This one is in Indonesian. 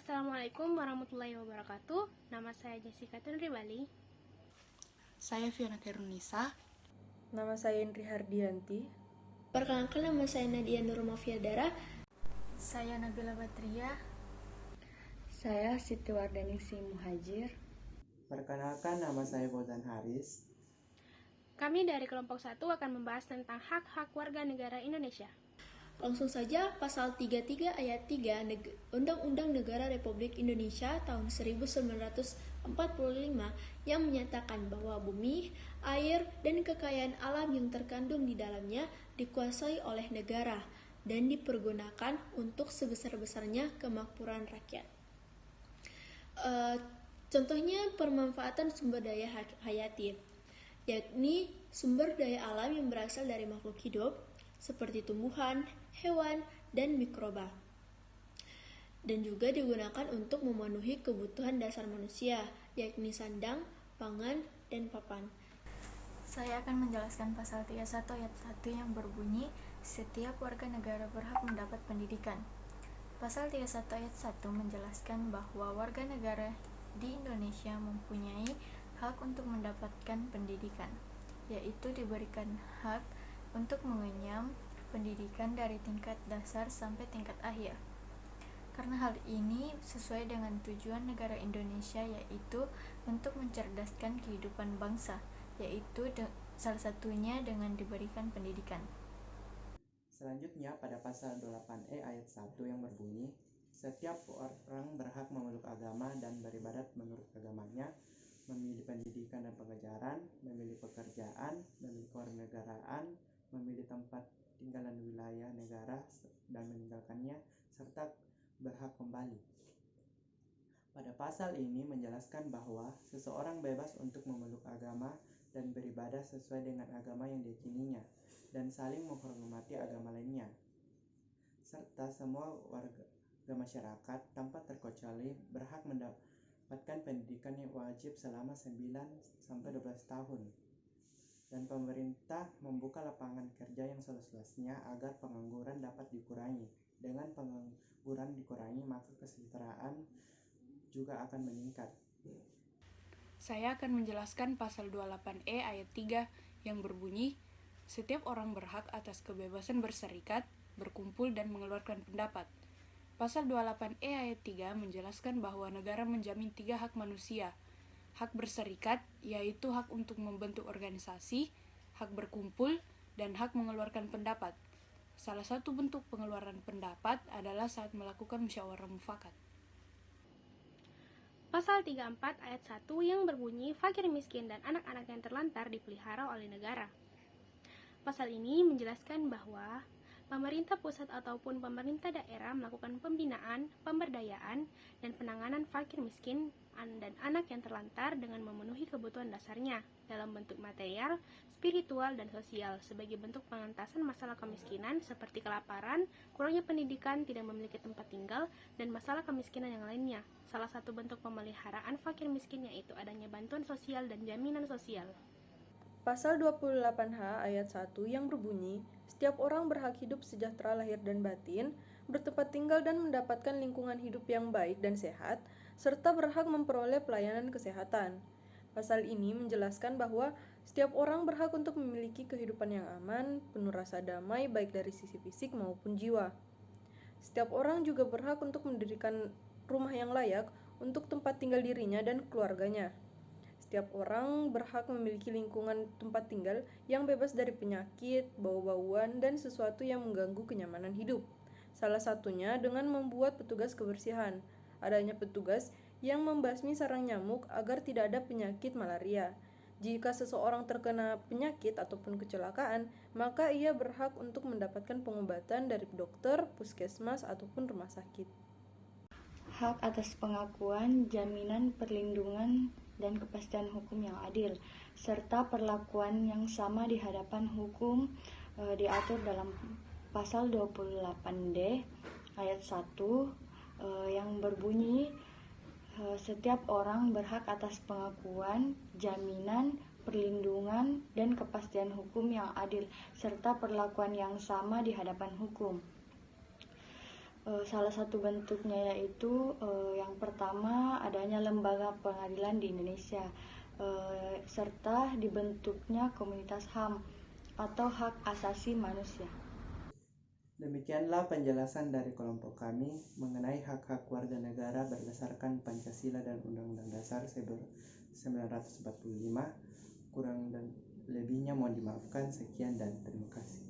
Assalamualaikum warahmatullahi wabarakatuh. Nama saya Jessica Tunri Bali. Saya Fiona Kerunisa. Nama saya Indri Hardianti. Perkenalkan, nama saya Nadia Nurmafiadara. Saya Nabila Batria. Saya Siti Wardaningsi Muhajir. Perkenalkan, nama saya Fauzan Haris. Kami dari kelompok 1 akan membahas tentang hak-hak warga negara Indonesia. Langsung saja, pasal 33 ayat 3 Undang-Undang Negara Republik Indonesia tahun 1945 yang menyatakan bahwa bumi, air, dan kekayaan alam yang terkandung di dalamnya dikuasai oleh negara dan dipergunakan untuk sebesar-besarnya kemakmuran rakyat. Contohnya pemanfaatan sumber daya hayati, yakni sumber daya alam yang berasal dari makhluk hidup seperti tumbuhan, hewan, dan mikroba, dan juga digunakan untuk memenuhi kebutuhan dasar manusia, yakni sandang, pangan, dan papan. Saya akan menjelaskan pasal 31 ayat 1 yang berbunyi, setiap warga negara berhak mendapat pendidikan. Pasal 31 ayat 1 menjelaskan bahwa warga negara di Indonesia mempunyai hak untuk mendapatkan pendidikan, yaitu diberikan hak untuk mengenyam pendidikan dari tingkat dasar sampai tingkat akhir. Karena hal ini sesuai dengan tujuan negara Indonesia, yaitu untuk mencerdaskan kehidupan bangsa, yaitu salah satunya dengan diberikan pendidikan. Selanjutnya pada pasal 28E ayat 1 yang berbunyi, setiap orang berhak memeluk agama dan beribadat menurut agamanya, memilih pendidikan dan pengajaran, memilih pekerjaan, memilih kewarganegaraan, memilih tempat tinggal dan wilayah negara dan meninggalkannya, serta berhak kembali. Pada pasal ini menjelaskan bahwa seseorang bebas untuk memeluk agama dan beribadah sesuai dengan agama yang diyakininya dan saling menghormati agama lainnya, serta semua warga masyarakat tanpa terkecuali berhak mendapatkan pendidikan yang wajib selama 9-12 tahun. Dan pemerintah membuka lapangan kerja yang seluas-luasnya agar pengangguran dapat dikurangi. Dengan pengangguran dikurangi, maka kesejahteraan juga akan meningkat. Saya akan menjelaskan pasal 28E ayat 3 yang berbunyi, setiap orang berhak atas kebebasan berserikat, berkumpul, dan mengeluarkan pendapat. Pasal 28E ayat 3 menjelaskan bahwa negara menjamin 3 hak manusia. Hak berserikat, yaitu hak untuk membentuk organisasi, hak berkumpul, dan hak mengeluarkan pendapat. Salah satu bentuk pengeluaran pendapat adalah saat melakukan musyawarah mufakat. Pasal 34 ayat 1 yang berbunyi, fakir miskin dan anak-anak yang terlantar dipelihara oleh negara. Pasal ini menjelaskan bahwa pemerintah pusat ataupun pemerintah daerah melakukan pembinaan, pemberdayaan, dan penanganan fakir miskin dan anak yang terlantar dengan memenuhi kebutuhan dasarnya dalam bentuk material, spiritual, dan sosial sebagai bentuk pengentasan masalah kemiskinan seperti kelaparan, kurangnya pendidikan, tidak memiliki tempat tinggal, dan masalah kemiskinan yang lainnya. Salah satu bentuk pemeliharaan fakir miskin yaitu adanya bantuan sosial dan jaminan sosial. Pasal 28H ayat 1 yang berbunyi, setiap orang berhak hidup sejahtera lahir dan batin, bertempat tinggal dan mendapatkan lingkungan hidup yang baik dan sehat, serta berhak memperoleh pelayanan kesehatan. Pasal ini menjelaskan bahwa setiap orang berhak untuk memiliki kehidupan yang aman, penuh rasa damai baik dari sisi fisik maupun jiwa. Setiap orang juga berhak untuk mendirikan rumah yang layak untuk tempat tinggal dirinya dan keluarganya. Setiap orang berhak memiliki lingkungan tempat tinggal yang bebas dari penyakit, bau-bauan, dan sesuatu yang mengganggu kenyamanan hidup. Salah satunya dengan membuat petugas kebersihan. Adanya petugas yang membasmi sarang nyamuk agar tidak ada penyakit malaria. Jika seseorang terkena penyakit ataupun kecelakaan, maka ia berhak untuk mendapatkan pengobatan dari dokter, puskesmas, ataupun rumah sakit. Hak atas pengakuan, jaminan perlindungan, dan kepastian hukum yang adil, serta perlakuan yang sama di hadapan hukum diatur dalam pasal 28D ayat 1 yang berbunyi, setiap orang berhak atas pengakuan, jaminan, perlindungan, dan kepastian hukum yang adil, serta perlakuan yang sama di hadapan hukum. Salah satu bentuknya yaitu yang pertama adanya lembaga pengadilan di Indonesia, serta dibentuknya komunitas HAM atau hak asasi manusia. Demikianlah penjelasan dari kelompok kami mengenai hak-hak warga negara berdasarkan Pancasila dan Undang-Undang Dasar 1945. Kurang dan lebihnya mohon dimaafkan. Sekian dan terima kasih.